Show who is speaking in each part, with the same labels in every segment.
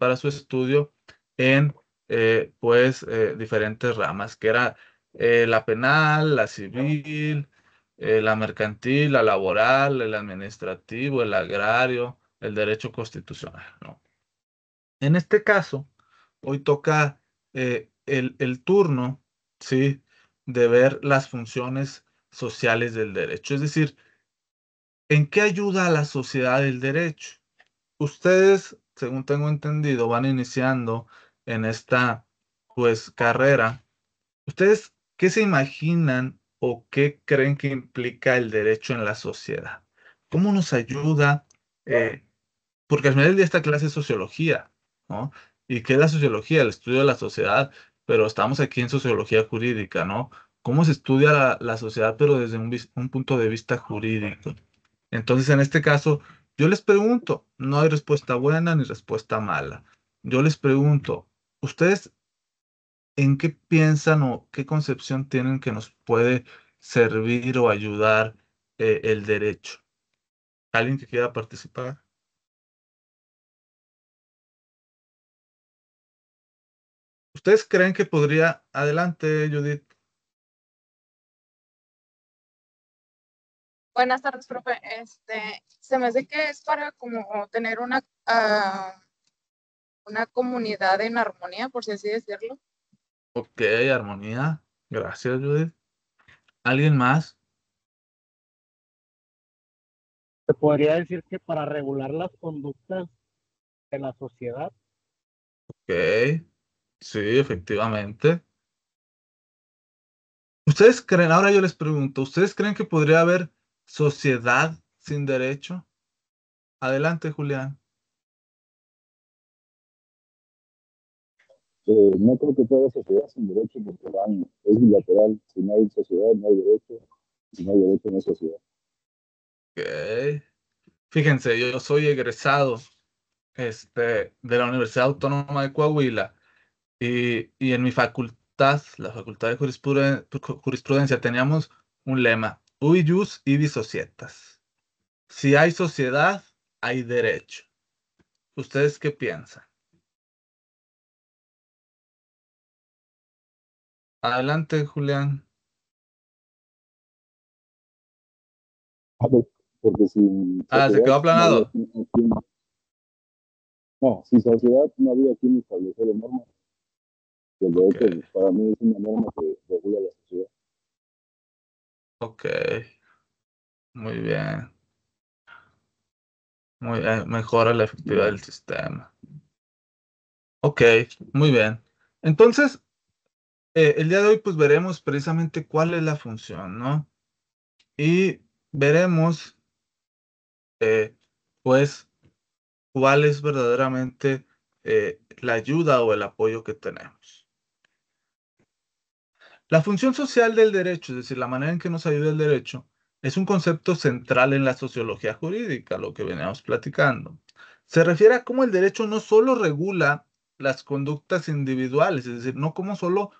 Speaker 1: para su estudio en diferentes ramas, que era la penal, la civil, la mercantil, la laboral, el administrativo, el agrario, el derecho constitucional, ¿no? En este caso, hoy toca el turno, ¿sí?, de ver las funciones sociales del derecho. Es decir, ¿en qué ayuda a la sociedad el derecho? Ustedes, según tengo entendido, van iniciando en esta, pues, carrera. ¿Ustedes qué se imaginan o qué creen que implica el derecho en la sociedad? ¿Cómo nos ayuda? Porque al final del día esta clase es sociología, ¿no? ¿Y qué es la sociología? El estudio de la sociedad, pero estamos aquí en sociología jurídica, ¿no? ¿Cómo se estudia la sociedad, pero desde un punto de vista jurídico? Entonces, en este caso, yo les pregunto, no hay respuesta buena ni respuesta mala. Yo les pregunto, ¿ustedes en qué piensan o qué concepción tienen que nos puede servir o ayudar el derecho? ¿Alguien que quiera participar? ¿Ustedes creen que podría? Adelante, Judith.
Speaker 2: Buenas tardes, profe. Se me hace que es para como tener una comunidad en armonía, por si así decirlo.
Speaker 1: Ok, armonía. Gracias, Judith. ¿Alguien más?
Speaker 3: Se podría decir que para regular las conductas de la sociedad.
Speaker 1: Ok, sí, efectivamente. ¿Ustedes creen, ahora yo les pregunto, ¿ustedes creen que podría haber sociedad sin derecho? Adelante, Julián.
Speaker 4: No creo que toda sociedad sin derecho, porque es bilateral. Si no hay sociedad, no hay derecho. Si no hay derecho, no hay sociedad.
Speaker 1: Ok. Fíjense, yo soy egresado de la Universidad Autónoma de Coahuila y en mi facultad, la Facultad de Jurisprudencia, teníamos un lema, Ubi Jus Ibi Societas. Si hay sociedad, hay derecho. ¿Ustedes qué piensan? Adelante, Julián.
Speaker 4: Porque sin
Speaker 1: Se quedó
Speaker 4: sociedad no había
Speaker 1: aplanado.
Speaker 4: no, sin sociedad no había quien establecer normas. El
Speaker 1: Ok,
Speaker 4: derecho para mí es una norma que regula la sociedad.
Speaker 1: ok, muy bien. Mejora la efectividad del sistema. Ok, muy bien. Entonces, el día de hoy pues veremos precisamente cuál es la función, ¿no? Y veremos eh, pues cuál es verdaderamente la ayuda o el apoyo que tenemos. La función social del derecho, es decir, la manera en que nos ayuda el derecho, es un concepto central en la sociología jurídica, lo que veníamos platicando. Se refiere a cómo el derecho no solo regula las conductas individuales, es decir, no cómo solo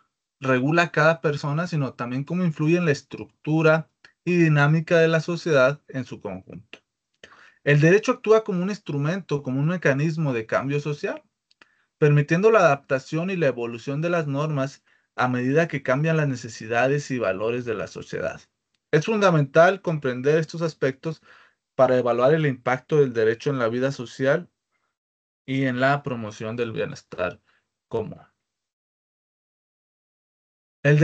Speaker 1: regula a cada persona, sino también cómo influye en la estructura y dinámica de la sociedad en su conjunto. El derecho actúa como un instrumento, como un mecanismo de cambio social, permitiendo la adaptación y la evolución de las normas a medida que cambian las necesidades y valores de la sociedad. Es fundamental comprender estos aspectos para evaluar el impacto del derecho en la vida social y en la promoción del bienestar común. El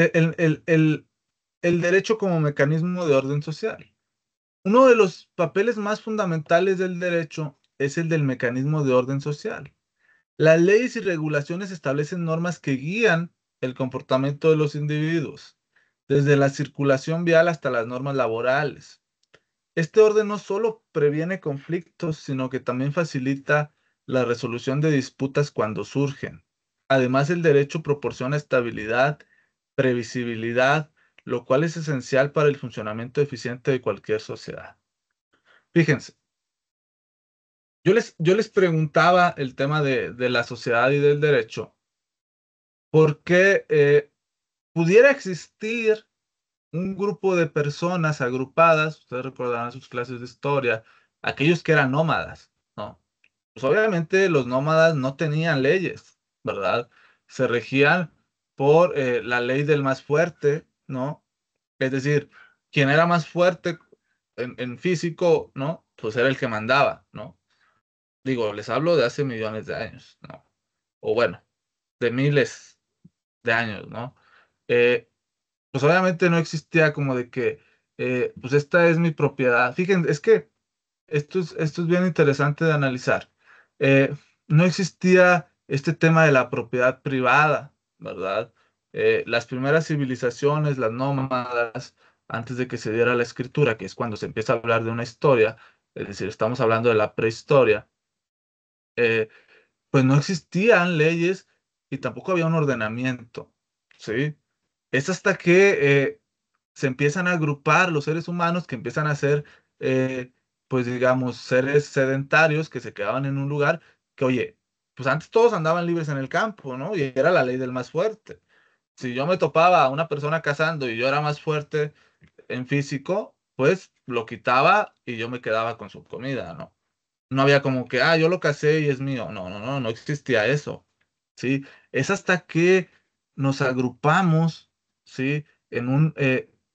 Speaker 1: derecho como mecanismo de orden social. Uno de los papeles más fundamentales del derecho es el del mecanismo de orden social. Las leyes y regulaciones establecen normas que guían el comportamiento de los individuos, desde la circulación vial hasta las normas laborales. Este orden no solo previene conflictos, sino que también facilita la resolución de disputas cuando surgen. Además, el derecho proporciona estabilidad, previsibilidad, lo cual es esencial para el funcionamiento eficiente de cualquier sociedad. Fíjense, yo les preguntaba el tema de la sociedad y del derecho, porque pudiera existir un grupo de personas agrupadas, ustedes recordarán sus clases de historia, aquellos que eran nómadas, ¿no? pues obviamente los nómadas no tenían leyes, ¿verdad? Se regían por la ley del más fuerte, ¿no? Es decir, quien era más fuerte en físico, ¿no? Pues era el que mandaba, ¿no? Digo, les hablo de hace millones de años, ¿no? O bueno, de miles de años, ¿no? Eh, pues obviamente no existía como de que, pues esta es mi propiedad. Fíjense, es que esto es bien interesante de analizar. Eh, no existía este tema de la propiedad privada, ¿verdad? Las primeras civilizaciones, las nómadas, antes de que se diera la escritura, que es cuando se empieza a hablar de una historia, es decir, estamos hablando de la prehistoria, eh, pues no existían leyes y tampoco había un ordenamiento, ¿sí? Es hasta que se empiezan a agrupar los seres humanos que empiezan a ser, pues digamos, seres sedentarios que se quedaban en un lugar que, oye, pues antes todos andaban libres en el campo, ¿no? Y era la ley del más fuerte. Si yo me topaba a una persona cazando y yo era más fuerte en físico, pues lo quitaba y yo me quedaba con su comida, ¿no? No había como que, yo lo casé y es mío. No, no, no, no existía eso. ¿Sí? Es hasta que nos agrupamos, ¿sí? En un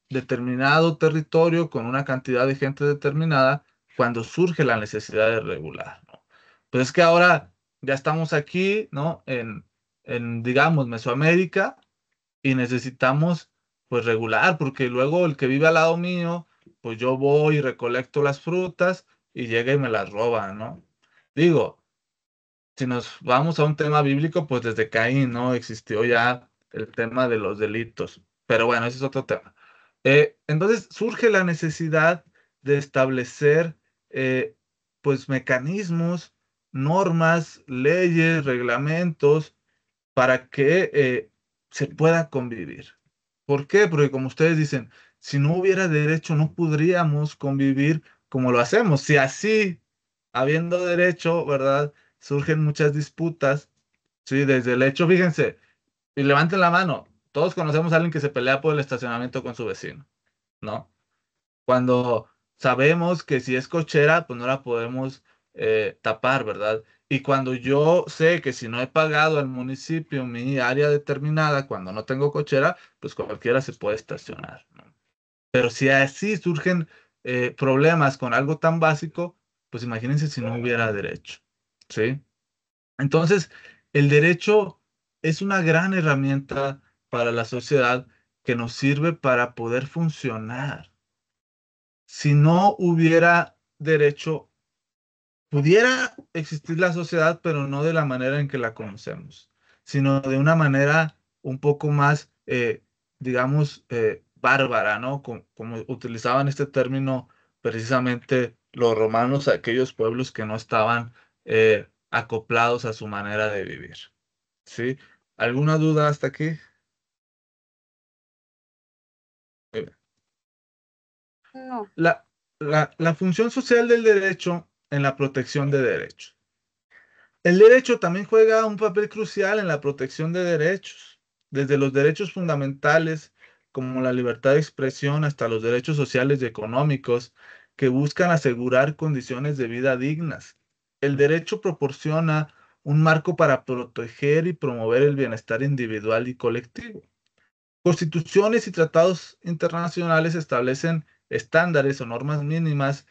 Speaker 1: determinado territorio con una cantidad de gente determinada cuando surge la necesidad de regular, ¿no? Pues es que ahora ya estamos aquí, ¿no? Digamos, Mesoamérica y necesitamos, pues, regular, porque luego el que vive al lado mío, pues yo voy y recolecto las frutas y llega y me las roba, ¿no? Digo, si nos vamos a un tema bíblico, pues desde Caín, ¿no? Existió ya el tema de los delitos. Pero bueno, ese es otro tema. Entonces surge la necesidad de establecer, eh, pues, mecanismos, normas, leyes, reglamentos para que se pueda convivir. ¿Por qué? Porque como ustedes dicen, si no hubiera derecho, no podríamos convivir como lo hacemos. Si así, habiendo derecho, ¿verdad? Surgen muchas disputas, ¿sí? Desde el hecho, fíjense, y levanten la mano, todos conocemos a alguien que se pelea por el estacionamiento con su vecino, ¿no? Cuando sabemos que si es cochera, pues no la podemos tapar, ¿verdad? Y cuando yo sé que si no he pagado al municipio mi área determinada, cuando no tengo cochera, pues cualquiera se puede estacionar, ¿no? Pero si así surgen problemas con algo tan básico, pues imagínense si no hubiera derecho, ¿sí? Entonces, el derecho es una gran herramienta para la sociedad que nos sirve para poder funcionar. Si no hubiera derecho, pudiera existir la sociedad, pero no de la manera en que la conocemos, sino de una manera un poco más, digamos, bárbara, ¿no? Como utilizaban este término precisamente los romanos, aquellos pueblos que no estaban acoplados a su manera de vivir. ¿Sí? ¿Alguna duda hasta aquí? Eh,
Speaker 2: No.
Speaker 1: la función social del derecho en la protección de derechos. El derecho también juega un papel crucial en la protección de derechos, desde los derechos fundamentales como la libertad de expresión hasta los derechos sociales y económicos que buscan asegurar condiciones de vida dignas. El derecho proporciona un marco para proteger y promover el bienestar individual y colectivo. Constituciones y tratados internacionales establecen estándares o normas mínimas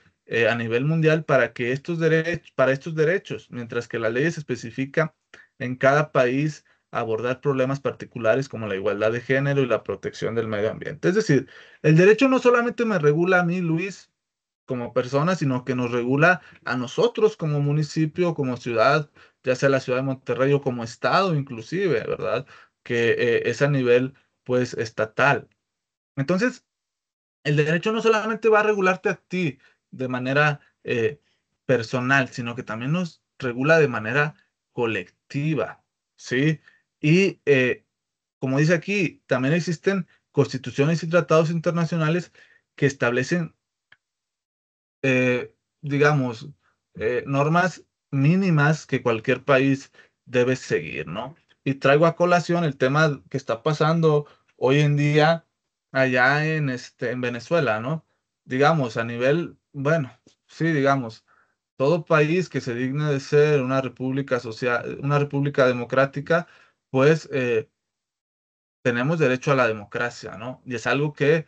Speaker 1: a nivel mundial para estos derechos, mientras que las leyes especifican en cada país abordar problemas particulares como la igualdad de género y la protección del medio ambiente. Es decir, el derecho no solamente me regula a mí, Luis, como persona, sino que nos regula a nosotros como municipio, como ciudad, ya sea la ciudad de Monterrey o como estado inclusive, ¿verdad? Que es a nivel, pues, estatal. Entonces, el derecho no solamente va a regularte a ti de manera personal, sino que también nos regula de manera colectiva, ¿sí? Y como dice aquí, también existen constituciones y tratados internacionales que establecen digamos, normas mínimas que cualquier país debe seguir, ¿no? Y traigo a colación el tema que está pasando hoy en día allá en Venezuela, ¿no? Digamos, a nivel, bueno, sí, digamos, todo país que se digne de ser una república social, una república democrática, pues tenemos derecho a la democracia, ¿no? Y es algo que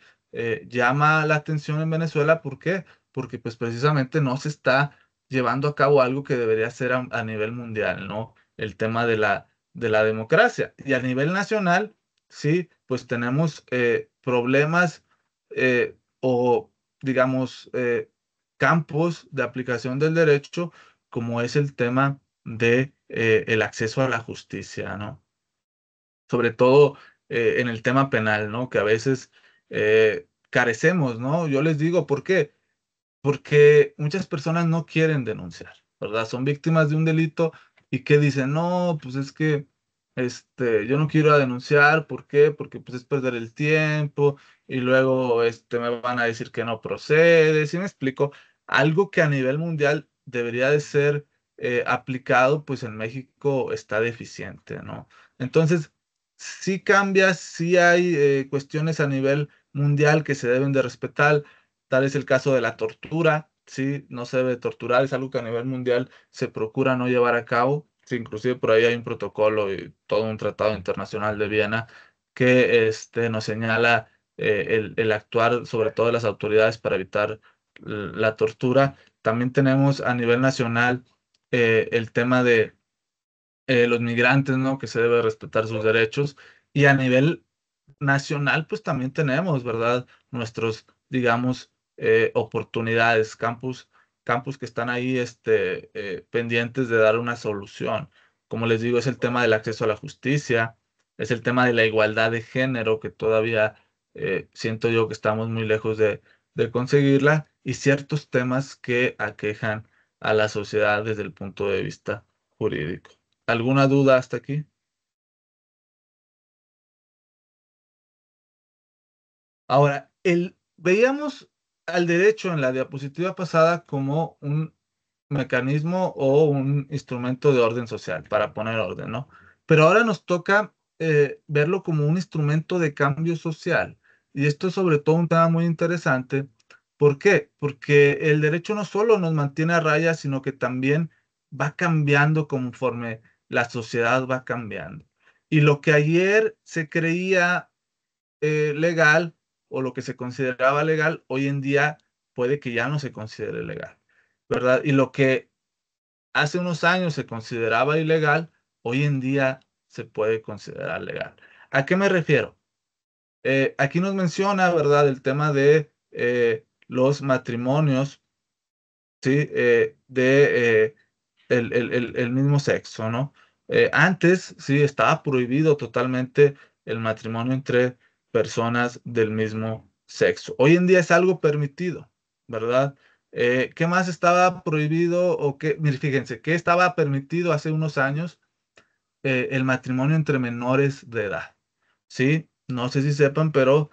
Speaker 1: llama la atención en Venezuela. ¿Por qué? Porque pues precisamente no se está llevando a cabo algo que debería ser a nivel mundial, ¿no? El tema de la democracia. Y a nivel nacional, sí, pues tenemos problemas o, digamos, campos de aplicación del derecho, como es el tema de el acceso a la justicia, ¿no? Sobre todo en el tema penal, ¿no? Que a veces carecemos, ¿no? Yo les digo, ¿por qué? Porque muchas personas no quieren denunciar, ¿verdad? Son víctimas de un delito y que dicen, no, pues es que yo no quiero denunciar. ¿Por qué? Porque pues es perder el tiempo y luego me van a decir que no procede. ¿Sí me explico? Algo que a nivel mundial debería de ser aplicado, pues en México está deficiente, ¿no? Entonces, sí cambia, sí hay cuestiones a nivel mundial que se deben de respetar. Tal es el caso de la tortura, sí, no se debe torturar, es algo que a nivel mundial se procura no llevar a cabo. Sí, inclusive por ahí hay un protocolo y todo un tratado internacional de Viena que nos señala el actuar sobre todo de las autoridades para evitar la tortura. También tenemos a nivel nacional el tema de los migrantes, ¿no? Que se debe respetar sus derechos. Y a nivel nacional, pues también tenemos, ¿verdad? Nuestros, digamos, oportunidades, campus que están ahí pendientes de dar una solución. Como les digo, es el tema del acceso a la justicia, es el tema de la igualdad de género, que todavía siento yo que estamos muy lejos de conseguirla, y ciertos temas que aquejan a la sociedad desde el punto de vista jurídico. ¿Alguna duda hasta aquí? Ahora, veíamos al derecho en la diapositiva pasada como un mecanismo o un instrumento de orden social, para poner orden, ¿no? Pero ahora nos toca verlo como un instrumento de cambio social. Y esto es sobre todo un tema muy interesante. ¿Por qué? Porque el derecho no solo nos mantiene a raya, sino que también va cambiando conforme la sociedad va cambiando. Y lo que ayer se creía legal, o lo que se consideraba legal, hoy en día puede que ya no se considere legal, ¿verdad? Y lo que hace unos años se consideraba ilegal, hoy en día se puede considerar legal. ¿A qué me refiero? Aquí nos menciona, ¿verdad?, el tema de los matrimonios, ¿sí? El mismo sexo, ¿no? Antes, sí, estaba prohibido totalmente el matrimonio entre personas del mismo sexo. Hoy en día es algo permitido, ¿verdad? ¿Qué más estaba prohibido o qué? Mire, fíjense, ¿qué estaba permitido hace unos años? El matrimonio entre menores de edad. Sí, no sé si sepan, pero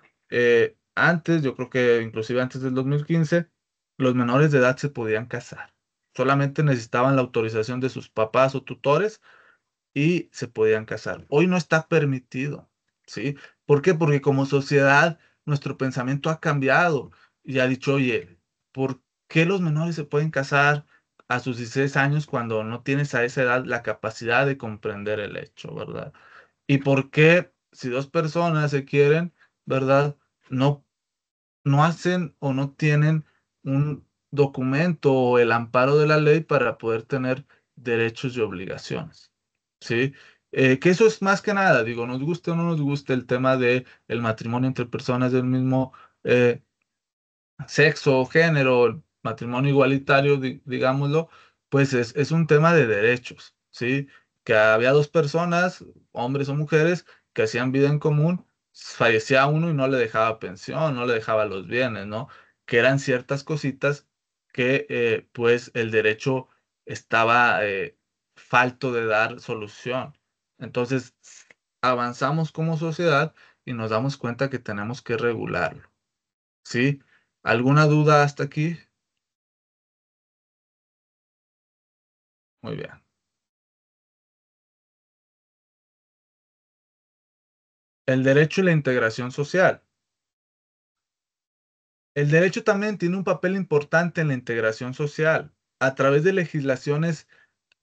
Speaker 1: antes, yo creo que inclusive antes del 2015, los menores de edad se podían casar. Solamente necesitaban la autorización de sus papás o tutores y se podían casar. Hoy no está permitido, ¿sí? ¿Por qué? Porque como sociedad nuestro pensamiento ha cambiado y ha dicho, oye, ¿por qué los menores se pueden casar a sus 16 años cuando no tienes a esa edad la capacidad de comprender el hecho, ¿verdad? ¿Y por qué si dos personas se quieren, ¿verdad? No no hacen o no tienen un documento o el amparo de la ley para poder tener derechos y obligaciones, ¿sí? Que eso es más que nada, digo, nos guste o no nos guste el tema de el matrimonio entre personas del mismo eh, sexo o género, el matrimonio igualitario, digámoslo, pues es un tema de derechos, ¿sí? Que había dos personas, hombres o mujeres, que hacían vida en común, fallecía uno y no le dejaba pensión, no le dejaba los bienes, ¿no? Que eran ciertas cositas que pues el derecho estaba falto de dar solución. Entonces, avanzamos como sociedad y nos damos cuenta que tenemos que regularlo, ¿sí? ¿Alguna duda hasta aquí? Muy bien. El derecho y la integración social. El derecho también tiene un papel importante en la integración social. a través de legislaciones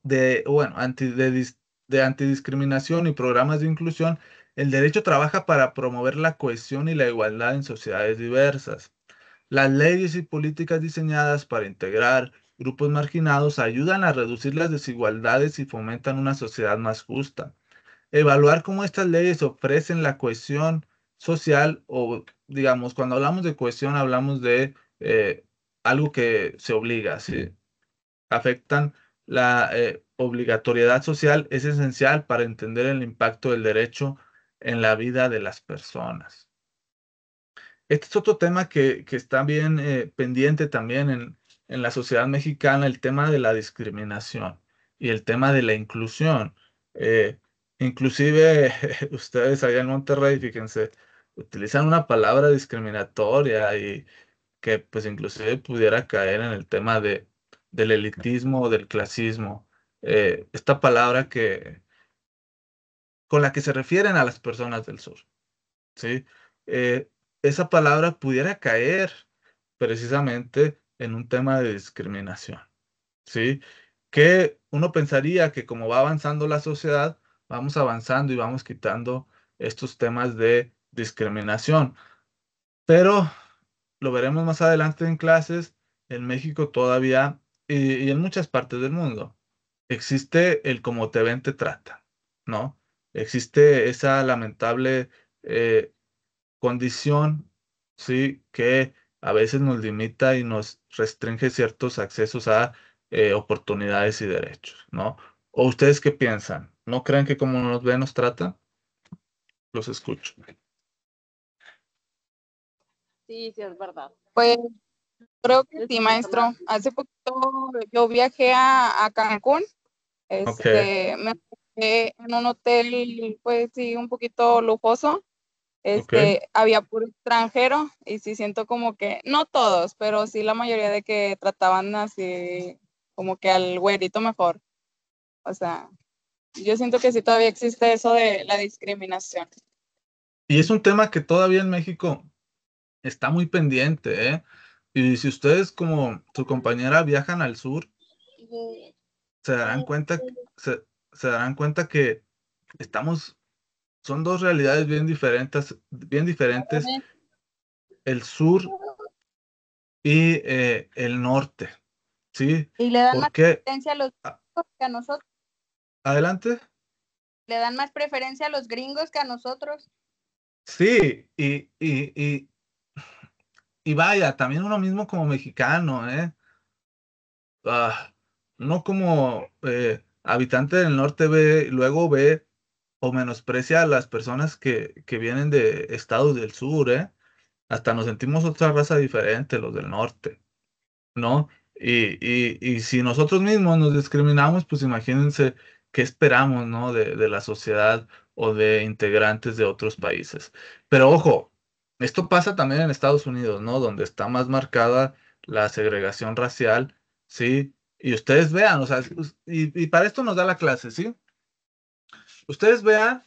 Speaker 1: de antidiscriminación y programas de inclusión, el derecho trabaja para promover la cohesión y la igualdad en sociedades diversas. Las leyes y políticas diseñadas para integrar grupos marginados ayudan a reducir las desigualdades y fomentan una sociedad más justa. Evaluar cómo estas leyes ofrecen la cohesión social o, digamos, cuando hablamos de cohesión hablamos de algo que se obliga, ¿sí? Afectan la obligatoriedad social es esencial para entender el impacto del derecho en la vida de las personas. Este es otro tema que está bien pendiente también en la sociedad mexicana, el tema de la discriminación y el tema de la inclusión. Eh, Inclusive ustedes allá en Monterrey, fíjense, utilizan una palabra discriminatoria y que pues inclusive pudiera caer en el tema del elitismo o del clasismo. Esta palabra con la que se refieren a las personas del sur, ¿sí? Eh, Esa palabra pudiera caer precisamente en un tema de discriminación, ¿sí? Que uno pensaría que como va avanzando la sociedad, vamos avanzando y vamos quitando estos temas de discriminación. Pero lo veremos más adelante en clases, en México todavía y en muchas partes del mundo. Existe el como te ven, te trata, ¿no? Existe esa lamentable eh, condición, ¿sí? Que a veces nos limita y nos restringe ciertos accesos a oportunidades y derechos, ¿no? ¿O ustedes qué piensan? ¿No creen que como nos ven nos trata? Los escucho.
Speaker 2: Sí, sí, es verdad. Pues creo que sí, maestro. Hace poquito yo viajé a Cancún.
Speaker 1: Ok,
Speaker 2: Me quedé en un hotel, pues sí, un poquito lujoso.
Speaker 1: ok.
Speaker 2: Había puro extranjero y sí siento como que, no todos, pero sí la mayoría de que trataban así como que al güerito mejor. O sea, yo siento que sí todavía existe eso de la discriminación.
Speaker 1: Y es un tema que todavía en México está muy pendiente, ¿eh? Y si ustedes como su compañera viajan al sur, se darán cuenta, se darán cuenta que estamos, son dos realidades bien diferentes, el sur y el norte, ¿sí?
Speaker 2: Y le dan
Speaker 1: ¿Por
Speaker 2: más
Speaker 1: qué?
Speaker 2: preferencia a los
Speaker 1: A-
Speaker 2: gringos que a nosotros.
Speaker 1: Adelante.
Speaker 2: Le dan más preferencia a los gringos que a nosotros.
Speaker 1: Sí, y vaya, también uno mismo como mexicano, ¿eh? Uno como habitante del norte luego ve o menosprecia a las personas que vienen de estados del sur, ¿eh? Hasta nos sentimos otra raza diferente, los del norte, ¿no? Y si nosotros mismos nos discriminamos, pues imagínense qué esperamos, ¿no? De la sociedad o de integrantes de otros países. Pero ojo, esto pasa también en Estados Unidos, ¿no? Donde está más marcada la segregación racial, ¿sí? Y ustedes vean, o sea, y para esto nos da la clase, ¿sí? Ustedes vean,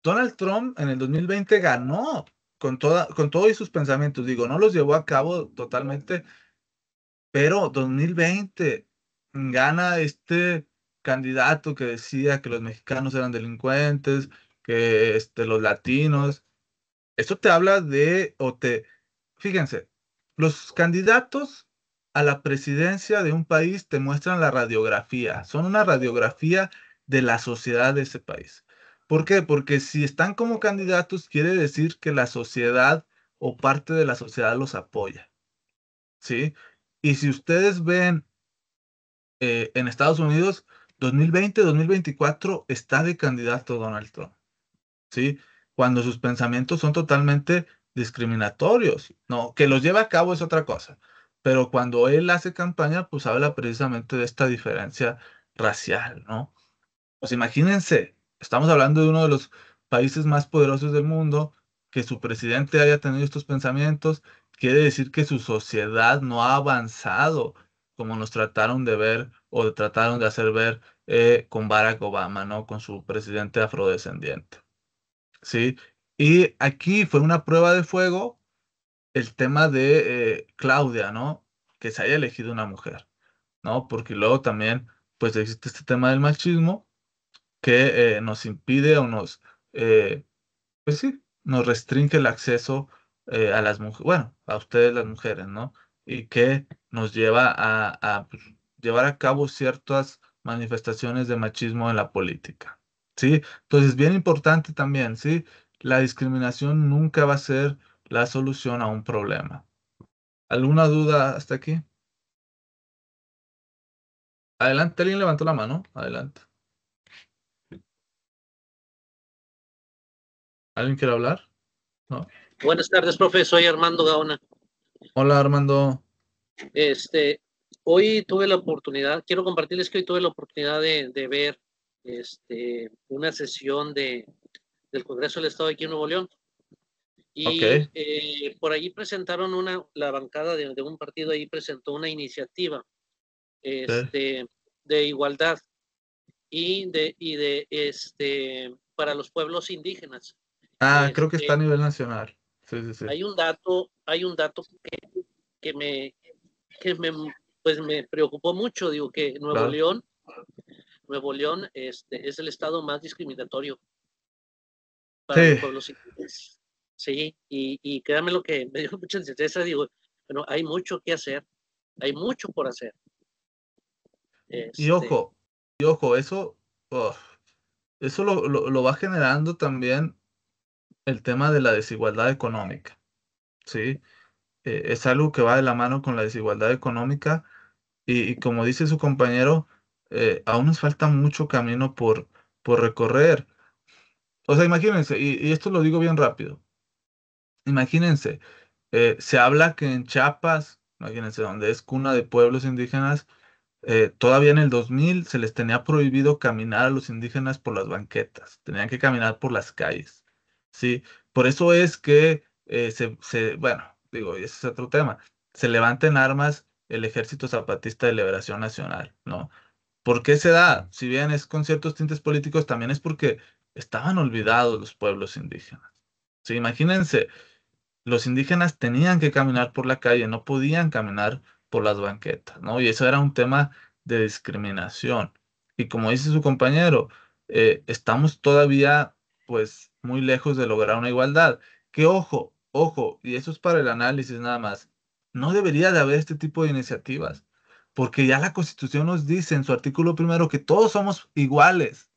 Speaker 1: Donald Trump en el 2020 ganó con todo y sus pensamientos, digo, no los llevó a cabo totalmente, pero 2020 gana este candidato que decía que los mexicanos eran delincuentes, que los latinos. Eso te habla fíjense, los candidatos a la presidencia de un país te muestran la radiografía, son una radiografía de la sociedad de ese país. ¿Por qué? Porque si están como candidatos, quiere decir que la sociedad o parte de la sociedad los apoya, ¿sí? Y si ustedes ven en Estados Unidos, 2020-2024 está de candidato Donald Trump. ¿Sí? Cuando sus pensamientos son totalmente discriminatorios, ¿no? Que los lleva a cabo es otra cosa, pero cuando él hace campaña, pues habla precisamente de esta diferencia racial, ¿no? Pues imagínense, estamos hablando de uno de los países más poderosos del mundo, que su presidente haya tenido estos pensamientos, quiere decir que su sociedad no ha avanzado como nos trataron de ver o trataron de hacer ver con Barack Obama, ¿no? Con su presidente afrodescendiente. Sí, y aquí fue una prueba de fuego el tema de Claudia, ¿no? Que se haya elegido una mujer. ¿no? Porque luego también, pues existe este tema del machismo que nos impide o eh, pues sí, nos restringe el acceso a las mujeres, bueno, a ustedes las mujeres, ¿no? Y que nos lleva pues, llevar a cabo ciertas manifestaciones de machismo en la política, ¿sí? Entonces, bien importante también, ¿sí? La discriminación nunca va a ser la solución a un problema. ¿Alguna duda hasta aquí? Adelante, alguien levantó la mano. Adelante. ¿Alguien quiere hablar? ¿No?
Speaker 5: Buenas tardes, profe. Soy Armando Gaona.
Speaker 1: Hola, Armando.
Speaker 5: Este, Hoy tuve la oportunidad, quiero compartirles que hoy tuve la oportunidad de ver una sesión del Congreso del Estado aquí en Nuevo León. Y
Speaker 1: Ok.
Speaker 5: por ahí presentaron la bancada de un partido ahí presentó una iniciativa
Speaker 1: Ok.
Speaker 5: de igualdad para los pueblos indígenas.
Speaker 1: Ah, creo que está a
Speaker 5: Este,
Speaker 1: nivel nacional. Sí, sí, sí.
Speaker 5: hay un dato que me, que me, pues me preocupó mucho. Digo que
Speaker 1: Claro.
Speaker 5: Nuevo León es el estado más discriminatorio para los
Speaker 1: Sí,
Speaker 5: pueblos indígenas. Sí, y créanme lo que me dio mucha tristeza. Digo, bueno, hay mucho que hacer, hay mucho por hacer.
Speaker 1: y
Speaker 5: Este,
Speaker 1: ojo, y ojo, uf, eso lo va generando también el tema de la desigualdad económica, ¿sí? Es algo que va de la mano con la desigualdad económica y como dice su compañero, aún nos falta mucho camino por recorrer. O sea, imagínense, y esto lo digo bien rápido, imagínense, se habla que en Chiapas, imagínense, donde es cuna de pueblos indígenas, todavía en el 2000 se les tenía prohibido caminar a los indígenas por las banquetas, tenían que caminar por las calles, ¿sí? Por eso es que bueno, digo, y ese es otro tema, se levanta en armas el Ejército Zapatista de Liberación Nacional, ¿no? ¿Por qué se da? Si bien es con ciertos tintes políticos, también es porque estaban olvidados los pueblos indígenas. Sí, imagínense, los indígenas tenían que caminar por la calle, no podían caminar por las banquetas, ¿no? Y eso era un tema de discriminación. Y como dice su compañero, estamos todavía, pues, muy lejos de lograr una igualdad. Que ojo, ojo, y eso es para el análisis nada más, no debería de haber este tipo de iniciativas, porque ya la Constitución nos dice en su artículo primero que todos somos iguales.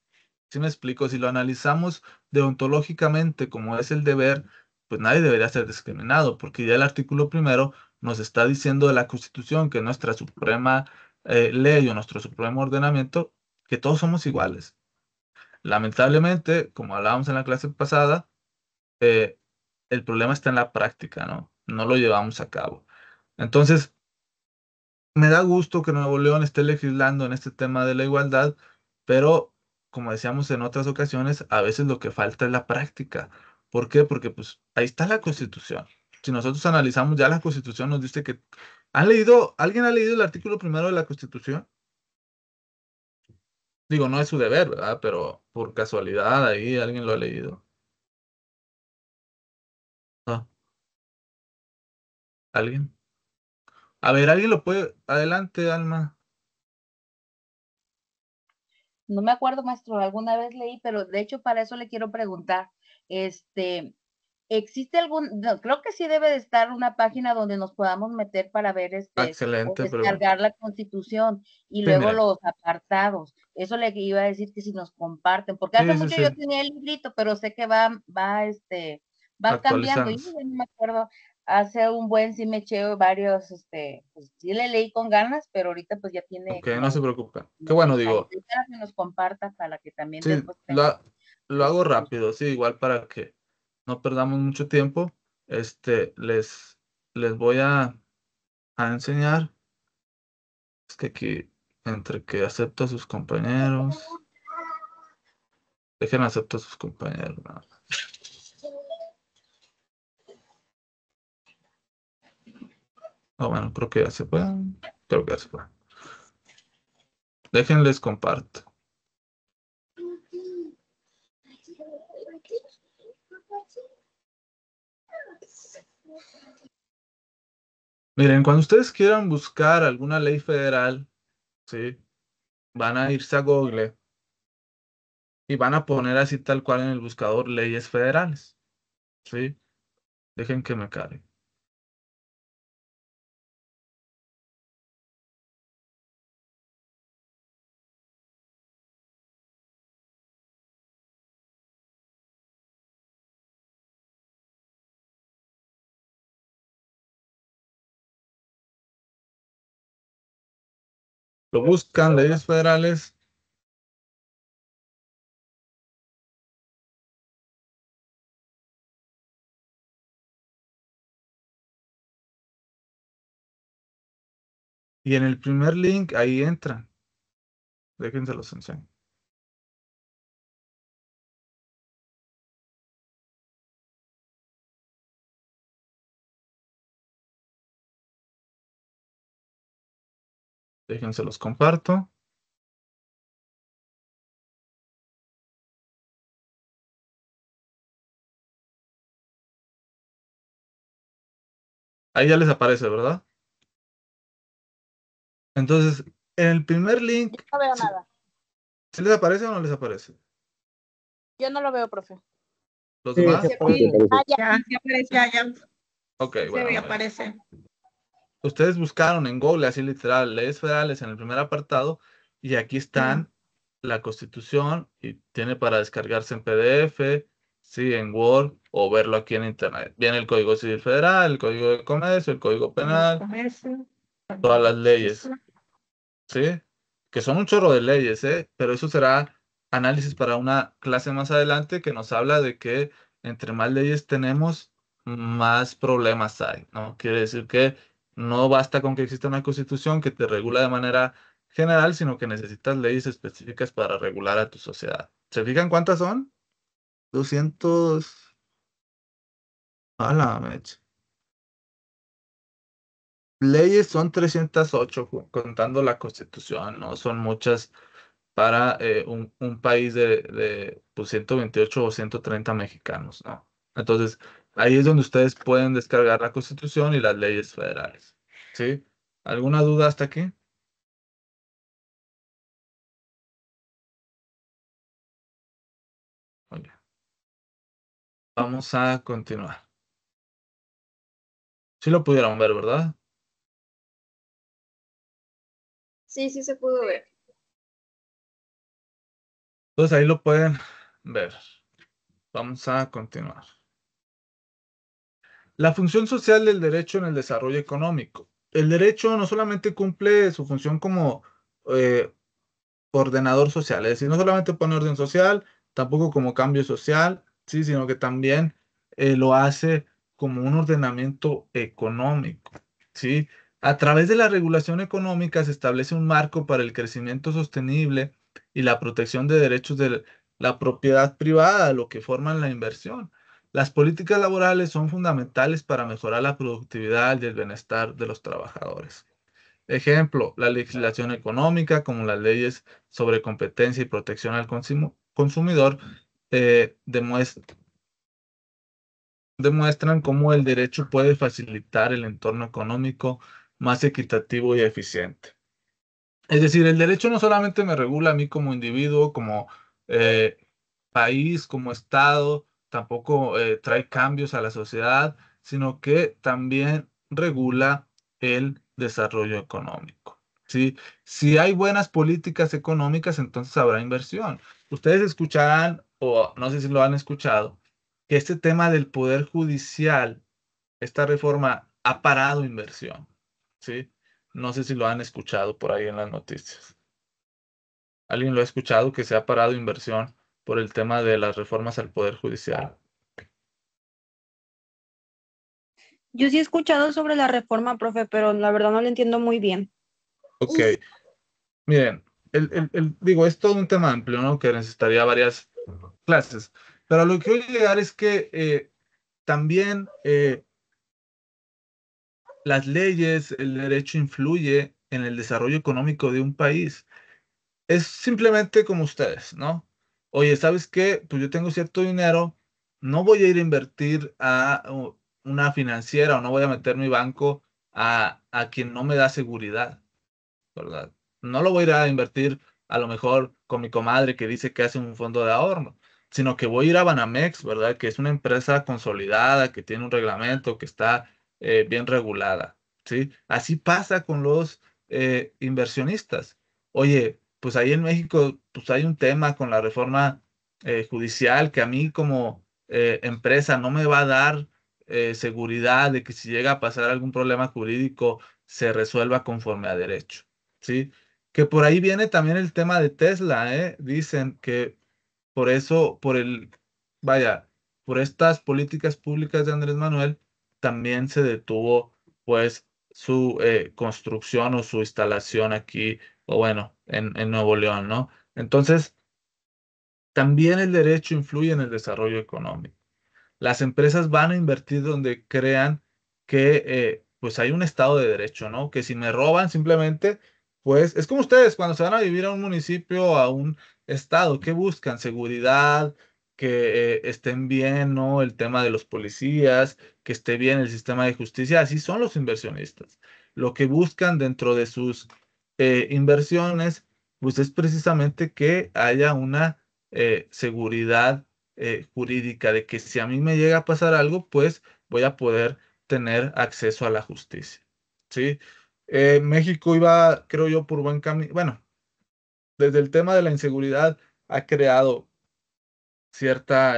Speaker 1: ¿Sí me explico? Si lo analizamos deontológicamente como es el deber, pues nadie debería ser discriminado, porque ya el artículo primero nos está diciendo de la Constitución, que es nuestra suprema ley o nuestro supremo ordenamiento, que todos somos iguales. Lamentablemente, como hablábamos en la clase pasada, eh, el problema está en la práctica, ¿no? No lo llevamos a cabo. Entonces, me da gusto que Nuevo León esté legislando en este tema de la igualdad, pero como decíamos en otras ocasiones, a veces lo que falta es la práctica. ¿Por qué? Porque pues ahí está la Constitución. Si nosotros analizamos ya la Constitución nos dice que ¿alguien ha leído el artículo primero de la Constitución? Digo, no es su deber, ¿verdad? Pero por casualidad ahí alguien lo ha leído. ¿No? ¿Alguien? A ver, ¿alguien lo puede? Adelante, Alma.
Speaker 6: No me acuerdo, maestro, alguna vez leí, pero de hecho para eso le quiero preguntar, ¿existe no, creo que sí debe de estar una página donde nos podamos meter para ver o
Speaker 1: Excelente pregunta.
Speaker 6: descargar la Constitución y
Speaker 1: Sí,
Speaker 6: luego
Speaker 1: miren.
Speaker 6: los apartados? Eso le iba a decir que si nos comparten, porque hace
Speaker 1: Sí, sí,
Speaker 6: mucho yo
Speaker 1: sí.
Speaker 6: tenía el librito, pero sé que van cambiando. Yo
Speaker 1: Actualizamos.
Speaker 6: ya no me acuerdo, hace un buen sí me eché varios, pues sí le leí con ganas, pero ahorita pues ya tiene
Speaker 1: Ok, no se
Speaker 6: como
Speaker 1: preocupen. Qué
Speaker 6: unos
Speaker 1: bueno,
Speaker 6: 10 años.
Speaker 1: digo,
Speaker 6: Para que nos comparta, para que también
Speaker 1: sí,
Speaker 6: después
Speaker 1: lo hago rápido, sí, igual para que no perdamos mucho tiempo. Este, les voy a enseñar. Es que aquí, entre que acepto a sus compañeros, dejen acepto a sus compañeros. ¿No? Ah, bueno, creo que ya se fue. Creo que ya se fue. Déjenles comparto. Miren, cuando ustedes quieran buscar alguna ley federal ¿sí? Van a irse a Google y van a poner así tal cual en el buscador leyes federales, ¿sí? Dejen que me cargue. Lo buscan leyes federales. Y en el primer link ahí entran. Déjense los enseño. Déjense los comparto. Ahí ya les aparece, ¿verdad? Entonces, en el primer link,
Speaker 2: No veo nada.
Speaker 1: ¿sí les aparece o no les aparece?
Speaker 2: Yo no lo veo, profe.
Speaker 1: ¿Los
Speaker 3: Sí,
Speaker 1: demás?
Speaker 3: sí aparece.
Speaker 4: Aparece.
Speaker 2: Ya, ya aparece.
Speaker 7: Ya,
Speaker 1: Ok,
Speaker 7: se
Speaker 1: bueno.
Speaker 7: ve,
Speaker 1: no,
Speaker 7: aparece.
Speaker 1: ustedes buscaron en Google, así literal, leyes federales en el primer apartado, y aquí están la Constitución, y tiene para descargarse en PDF, sí, en Word, o verlo aquí en Internet. Viene el Código Civil Federal, el Código de Comercio, el Código Penal,
Speaker 7: Comercio,
Speaker 1: todas las leyes, ¿sí? Que son un chorro de leyes, ¿eh? Pero eso será análisis para una clase más adelante que nos habla de que entre más leyes tenemos, más problemas hay, ¿no? Quiere decir que no basta con que exista una constitución que te regula de manera general, sino que necesitas leyes específicas para regular a tu sociedad. ¿Se fijan cuántas son? 200. A la mecha. Leyes son 308, contando la constitución, ¿no? Son muchas para un país de pues, 128 o 130 mexicanos, ¿no? Entonces, ahí es donde ustedes pueden descargar la Constitución y las leyes federales, ¿sí? ¿Alguna duda hasta aquí? Oye, vamos a continuar. Sí lo pudieron ver, ¿verdad?
Speaker 2: Sí, sí se pudo ver.
Speaker 1: Entonces ahí lo pueden ver. Vamos a continuar. La función social del derecho en el desarrollo económico. El derecho no solamente cumple su función como eh, ordenador social, es decir, no solamente pone orden social, tampoco como cambio social, sí, sino que también lo hace como un ordenamiento económico, sí. A través de la regulación económica se establece un marco para el crecimiento sostenible y la protección de derechos de la propiedad privada, lo que forman la inversión. Las políticas laborales son fundamentales para mejorar la productividad y el bienestar de los trabajadores. Ejemplo, la legislación económica, como las leyes sobre competencia y protección al consumidor, demuestran cómo el derecho puede facilitar el entorno económico más equitativo y eficiente. Es decir, el derecho no solamente me regula a mí como individuo, como eh, país, como Estado, tampoco trae cambios a la sociedad, sino que también regula el desarrollo económico. ¿Sí? Si hay buenas políticas económicas, entonces habrá inversión. Ustedes escucharán, o no sé si lo han escuchado, que este tema del poder judicial, esta reforma ha parado inversión. ¿Sí? No sé si lo han escuchado por ahí en las noticias. ¿Alguien lo ha escuchado que se ha parado inversión por el tema de las reformas al Poder Judicial?
Speaker 8: Yo sí he escuchado sobre la reforma, profe, pero la verdad no lo entiendo muy bien.
Speaker 1: Ok, miren, digo, es todo un tema amplio, ¿no? Que necesitaría varias clases. Pero a lo que quiero llegar es que también las leyes, el derecho influye en el desarrollo económico de un país. Es simplemente como ustedes, ¿no? Oye, ¿sabes qué? Pues yo tengo cierto dinero, no voy a ir a invertir a una financiera o no voy a meter mi banco a quien no me da seguridad, ¿verdad? no lo voy a ir a invertir a lo mejor con mi comadre que dice que hace un fondo de ahorro, sino que voy a ir a Banamex, ¿verdad? Que es una empresa consolidada, que tiene un reglamento, que está bien regulada, ¿sí? Así pasa con los inversionistas. Oye, pues ahí en México, pues hay un tema con la reforma judicial que a mí como empresa no me va a dar seguridad de que si llega a pasar algún problema jurídico se resuelva conforme a derecho, ¿sí? Que por ahí viene también el tema de Tesla, ¿eh? Dicen que por eso, vaya, por estas políticas públicas de Andrés Manuel, también se detuvo, pues, su construcción o su instalación aquí, o bueno, en Nuevo León, ¿no? Entonces, también el derecho influye en el desarrollo económico. Las empresas van a invertir donde crean que pues hay un estado de derecho, ¿no? Que si me roban simplemente, pues es como ustedes cuando se van a vivir a un municipio o a un estado, ¿qué buscan? Seguridad, que estén bien, ¿no? El tema de los policías, que esté bien el sistema de justicia, así son los inversionistas. Lo que buscan dentro de sus inversiones, pues es precisamente que haya una seguridad jurídica de que si a mí me llega a pasar algo, pues voy a poder tener acceso a la justicia. ¿Sí? México iba, creo yo, por buen camino. Bueno, desde el tema de la inseguridad ha creado cierta,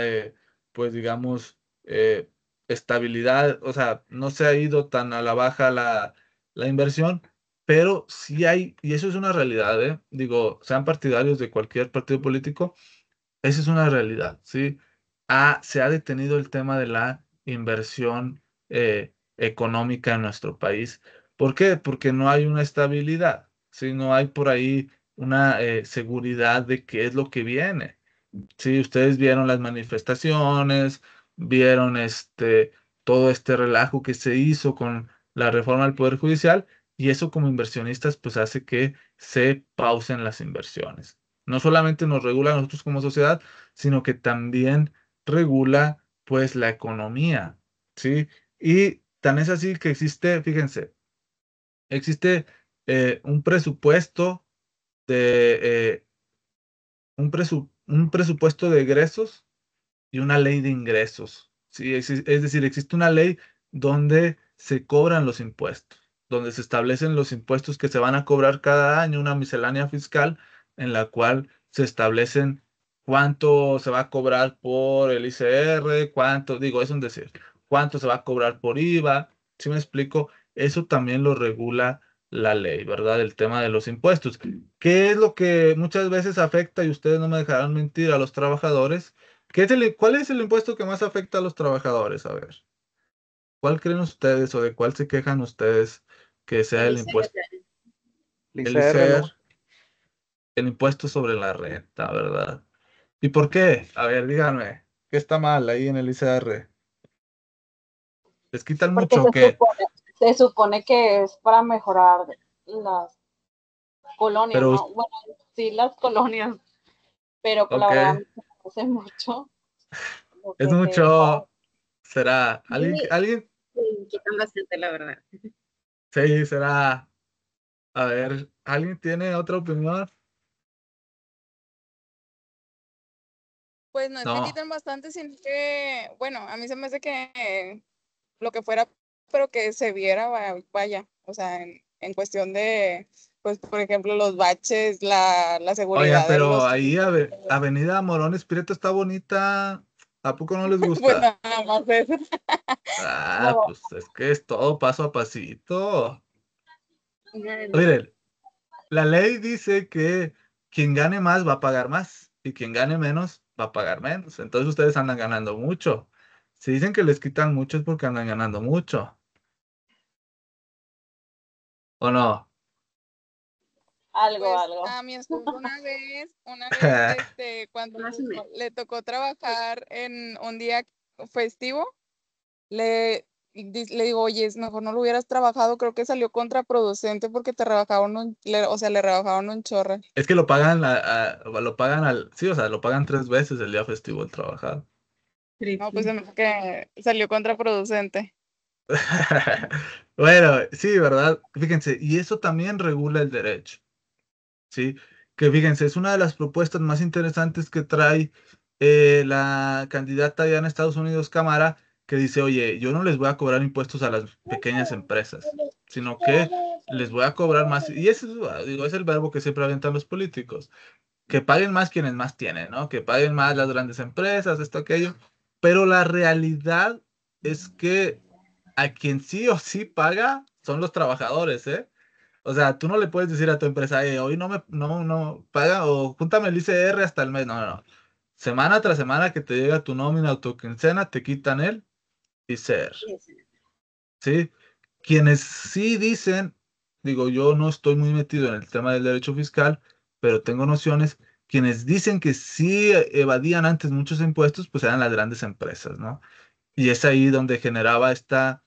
Speaker 1: pues digamos, estabilidad, o sea, no se ha ido tan a la baja la inversión, pero sí hay, y eso es una realidad, ¿eh? Digo, sean partidarios de cualquier partido político, esa es una realidad, ¿sí? Se ha detenido el tema de la inversión económica en nuestro país. ¿Por qué? Porque no hay una estabilidad, ¿sí? No hay por ahí una seguridad de qué es lo que viene. Sí, ustedes vieron las manifestaciones, vieron todo este relajo que se hizo con la reforma al Poder Judicial y eso como inversionistas pues hace que se pausen las inversiones. No solamente nos regula a nosotros como sociedad, sino que también regula pues la economía, ¿sí? Y tan es así que existe, fíjense, existe un presupuesto de un presupuesto de egresos y una ley de ingresos. ¿Sí? Es decir, existe una ley donde se cobran los impuestos, donde se establecen los impuestos que se van a cobrar cada año, una miscelánea fiscal en la cual se establecen cuánto se va a cobrar por el ICR, cuánto, digo, es un decir, cuánto se va a cobrar por IVA. ¿Sí me explico? Eso también lo regula la ley, ¿verdad? El tema de los impuestos. ¿Qué es lo que muchas veces afecta, y ustedes no me dejarán mentir, a los trabajadores? ¿Cuál es el impuesto que más afecta a los trabajadores? A ver, ¿cuál creen ustedes o de cuál se quejan ustedes que sea
Speaker 6: El
Speaker 1: el impuesto?
Speaker 6: ICR.
Speaker 1: El
Speaker 3: ICR, ¿no?
Speaker 1: ISER, el impuesto sobre la renta, ¿verdad? ¿Y por qué? A ver, díganme, ¿qué está mal ahí en el ISR? ¿Les quitan
Speaker 2: Porque
Speaker 1: mucho o qué?
Speaker 2: se supone que es para mejorar las colonias,
Speaker 1: Pero,
Speaker 2: ¿no? Bueno, sí, las colonias, pero pues la
Speaker 1: ok,
Speaker 2: verdad me parece mucho lo
Speaker 1: es
Speaker 2: que se...
Speaker 1: mucho, será,
Speaker 6: Sí,
Speaker 1: alguien,
Speaker 6: sí, quitan bastante, la verdad.
Speaker 1: sí, será, a ver, ¿alguien tiene otra opinión?
Speaker 2: Pues no es que
Speaker 1: No,
Speaker 2: quiten bastante, sino que, bueno, a mí se me hace que lo que fuera, pero que se viera, vaya, o sea, en cuestión de, pues, por ejemplo, los baches, la
Speaker 1: oigan,
Speaker 2: seguridad de
Speaker 1: pero
Speaker 2: los...
Speaker 1: ahí Avenida Morones Prieto está bonita, ¿a poco no les
Speaker 2: Pues
Speaker 1: gusta?
Speaker 2: nada más eso.
Speaker 1: Ah,
Speaker 2: No,
Speaker 1: pues es que es todo paso a pasito.
Speaker 6: Ay,
Speaker 1: Miren, la ley dice que quien gane más va a pagar más y quien gane menos va a pagar menos. Entonces ustedes andan ganando mucho. Si dicen que les quitan mucho es porque andan ganando mucho, ¿o no?
Speaker 2: algo, pues algo. A mi esposo una vez, cuando
Speaker 6: más o menos.
Speaker 2: le tocó trabajar en un día festivo, le, le digo, oye, es mejor no lo hubieras trabajado, creo que salió contraproducente porque te rebajaron o sea, le rebajaron un chorro.
Speaker 1: Es que lo pagan sí, o sea, lo pagan 3 veces el día festivo el trabajado.
Speaker 2: No, pues se me hace que salió contraproducente.
Speaker 1: Bueno, sí, ¿verdad? Fíjense, y eso también regula el derecho. ¿sí? Que fíjense, es una de las propuestas más interesantes que trae la candidata allá en Estados Unidos, Kamala, que dice, oye, yo no les voy a cobrar impuestos a las pequeñas empresas, sino que les voy a cobrar más. Y ese es, digo, es el verbo que siempre avientan los políticos, que paguen más quienes más tienen, ¿no? Que paguen más las grandes empresas, esto, aquello. Pero la realidad es que a quien sí o sí paga son los trabajadores, ¿eh? O sea, tú no le puedes decir a tu empresa, hoy no paga o júntame el ICR hasta el mes. No, no, no. Semana tras semana que te llega tu nómina o tu quincena, te quitan el ICR. ¿Sí? Quienes sí dicen, digo, yo no estoy muy metido en el tema del derecho fiscal, pero tengo nociones, quienes dicen que sí evadían antes muchos impuestos, pues eran las grandes empresas, ¿no? Y es ahí donde generaba esta,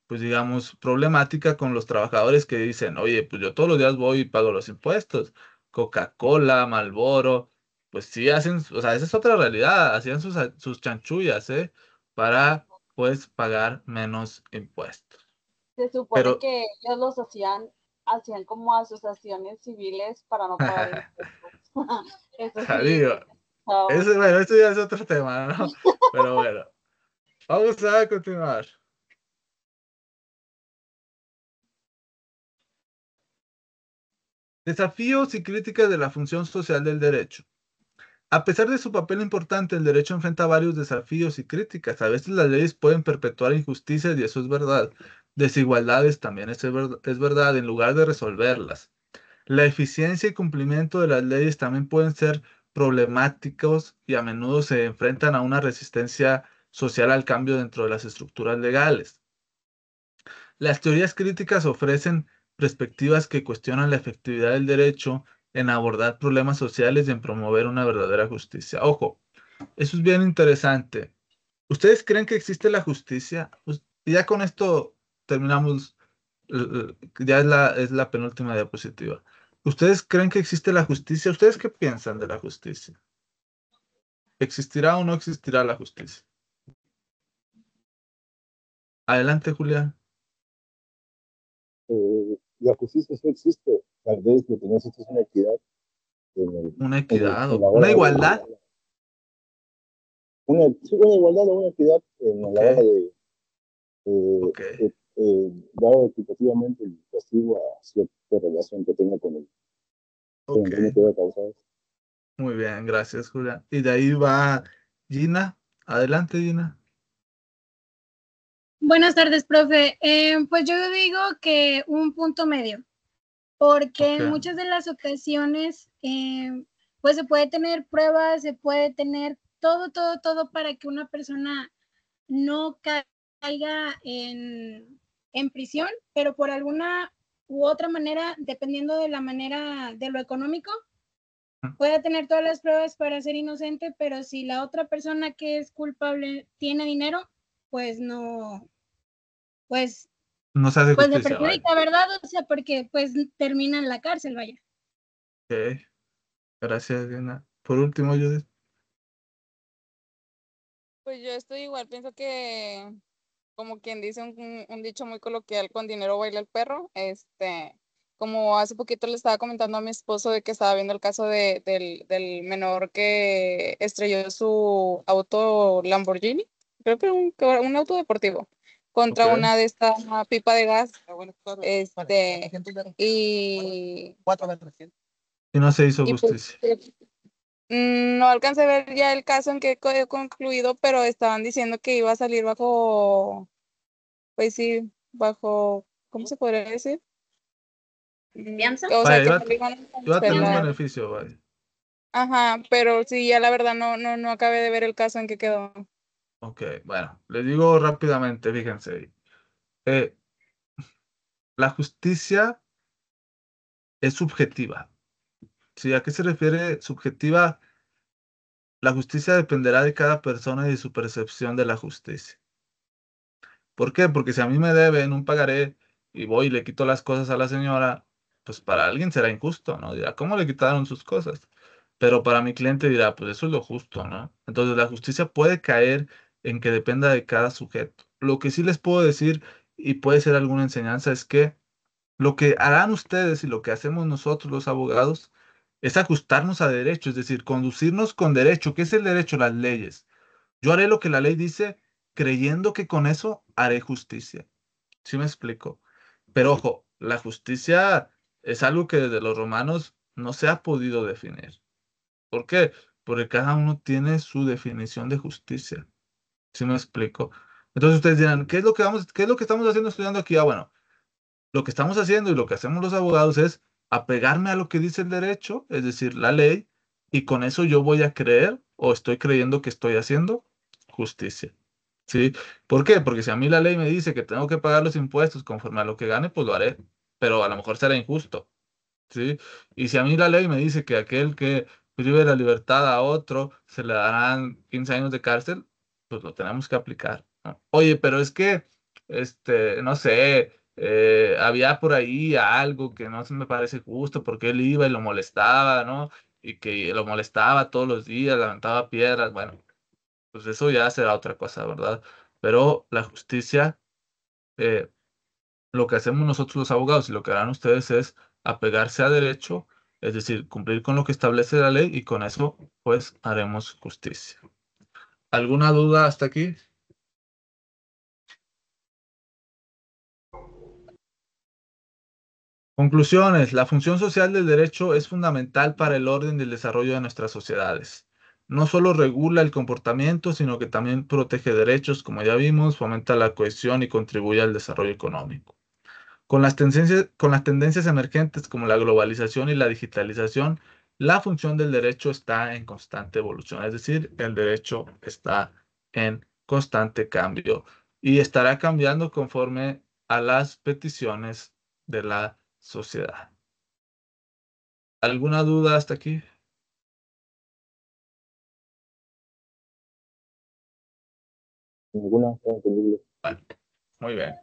Speaker 1: pues digamos, problemática con los trabajadores que dicen, oye, pues yo todos los días voy y pago los impuestos. Coca-Cola, Marlboro, pues sí hacen, o sea, esa es otra realidad, hacían sus chanchullas, ¿eh? Para, pues, pagar menos impuestos.
Speaker 2: Se supone
Speaker 1: Pero,
Speaker 2: que ellos los hacían como asociaciones civiles para no pagar impuestos. Eso sí,
Speaker 1: digo, bueno, esto ya es otro tema, ¿no? Pero bueno, vamos a continuar. Desafíos y críticas de la función social del derecho. A pesar de su papel importante, el derecho enfrenta varios desafíos y críticas. A veces las leyes pueden perpetuar injusticias y eso es verdad. Desigualdades también es verdad, en lugar de resolverlas. La eficiencia y cumplimiento de las leyes también pueden ser problemáticos y a menudo se enfrentan a una resistencia social al cambio dentro de las estructuras legales. Las teorías críticas ofrecen perspectivas que cuestionan la efectividad del derecho en abordar problemas sociales y en promover una verdadera justicia. Ojo, eso es bien interesante. ¿Ustedes creen que existe la justicia? Y ya con esto terminamos, ya es la penúltima diapositiva. ¿Ustedes creen que existe la justicia? ¿Ustedes qué piensan de la justicia? ¿Existirá o no existirá la justicia? Adelante, Julián.
Speaker 4: La justicia sí existe. Tal vez lo que no existe es una equidad
Speaker 1: Una equidad,
Speaker 4: en la
Speaker 1: una
Speaker 4: hora
Speaker 1: igualdad.
Speaker 4: sí, una igualdad o una equidad en
Speaker 1: Ok,
Speaker 4: la hora de
Speaker 1: ok,
Speaker 4: dar equitativamente el castigo a cierta relación que tenga con
Speaker 1: ok.
Speaker 4: el daño que haya causado.
Speaker 1: Muy bien, gracias, Julián. Y de ahí va Gina. Adelante, Gina.
Speaker 7: Buenas tardes, profe. Pues yo digo que un punto medio, porque
Speaker 1: Ok.
Speaker 7: en muchas de las ocasiones, pues se puede tener pruebas, se puede tener todo para que una persona no caiga en prisión, pero por alguna u otra manera, dependiendo de la manera de lo económico, puede tener todas las pruebas para ser inocente, pero si la otra persona que es culpable tiene dinero, pues no, pues
Speaker 1: No se hace
Speaker 7: pues le
Speaker 1: justicia, vaya.
Speaker 7: perjudica, ¿verdad? O sea, porque pues termina en la cárcel, vaya.
Speaker 1: Ok, gracias, Gina. Por último, Judith.
Speaker 2: pues yo estoy igual, pienso que como quien dice un dicho muy coloquial, con dinero baila el perro. Como hace poquito le estaba comentando a mi esposo de que estaba viendo el caso del menor que estrelló su auto Lamborghini, creo que un auto deportivo,
Speaker 1: Ok.
Speaker 2: contra una de estas pipa de gas. Y,
Speaker 1: Y no se hizo
Speaker 2: y pues
Speaker 1: justicia.
Speaker 2: no alcancé a ver ya el caso en que quedó concluido, pero estaban diciendo que iba a salir bajo, pues sí, bajo, ¿cómo se podría decir?
Speaker 6: ¿Fianza?
Speaker 2: O sea,
Speaker 1: Vaya,
Speaker 2: que no le iban a
Speaker 1: iba a tener un
Speaker 2: cancelar.
Speaker 1: beneficio, vaya.
Speaker 2: Ajá, pero sí, ya la verdad no acabé de ver el caso en que quedó.
Speaker 1: Ok, bueno, les digo rápidamente, fíjense. eh, la justicia es subjetiva. ¿Sí? ¿A qué se refiere subjetiva? La justicia dependerá de cada persona y de su percepción de la justicia. ¿Por qué? Porque si a mí me deben un pagaré y voy y le quito las cosas a la señora, pues para alguien será injusto, ¿no? Dirá, ¿cómo le quitaron sus cosas? Pero para mi cliente dirá, pues eso es lo justo, ¿no? Entonces la justicia puede caer en que dependa de cada sujeto. Lo que sí les puedo decir, y puede ser alguna enseñanza, es que lo que harán ustedes y lo que hacemos nosotros los abogados es ajustarnos a derecho, es decir, conducirnos con derecho. ¿Qué es el derecho? Las leyes. Yo haré lo que la ley dice creyendo que con eso haré justicia. ¿Sí me explico? Pero ojo, la justicia es algo que desde los romanos no se ha podido definir. ¿Por qué? Porque cada uno tiene su definición de justicia. ¿Sí me explico? Entonces ustedes dirán, qué es lo que estamos haciendo estudiando aquí? Ah, bueno, lo que estamos haciendo y lo que hacemos los abogados es apegarme a lo que dice el derecho, es decir, la ley, y con eso yo voy a creer o estoy creyendo que estoy haciendo justicia. ¿Sí? ¿Por qué? Porque si a mí la ley me dice que tengo que pagar los impuestos conforme a lo que gane, pues lo haré, pero a lo mejor será injusto. ¿Sí? Y si a mí la ley me dice que aquel que prive la libertad a otro se le darán 15 años de cárcel, pues lo tenemos que aplicar, ¿no? Oye, pero es que, no sé, había por ahí algo que no se me parece justo porque él iba y lo molestaba, ¿no? Y que lo molestaba todos los días, levantaba piedras, bueno, pues eso ya será otra cosa, ¿verdad? Pero la justicia, eh, lo que hacemos nosotros los abogados y lo que harán ustedes es apegarse a derecho, es decir, cumplir con lo que establece la ley y con eso pues haremos justicia. ¿Alguna duda hasta aquí? Conclusiones. La función social del derecho es fundamental para el orden y el desarrollo de nuestras sociedades. No solo regula el comportamiento, sino que también protege derechos, como ya vimos, fomenta la cohesión y contribuye al desarrollo económico. Con las tendencias emergentes como la globalización y la digitalización, la función del derecho está en constante evolución, es decir, el derecho está en constante cambio y estará cambiando conforme a las peticiones de la sociedad. ¿Alguna duda hasta aquí?
Speaker 4: Ninguna, está entendible.
Speaker 1: Muy bien.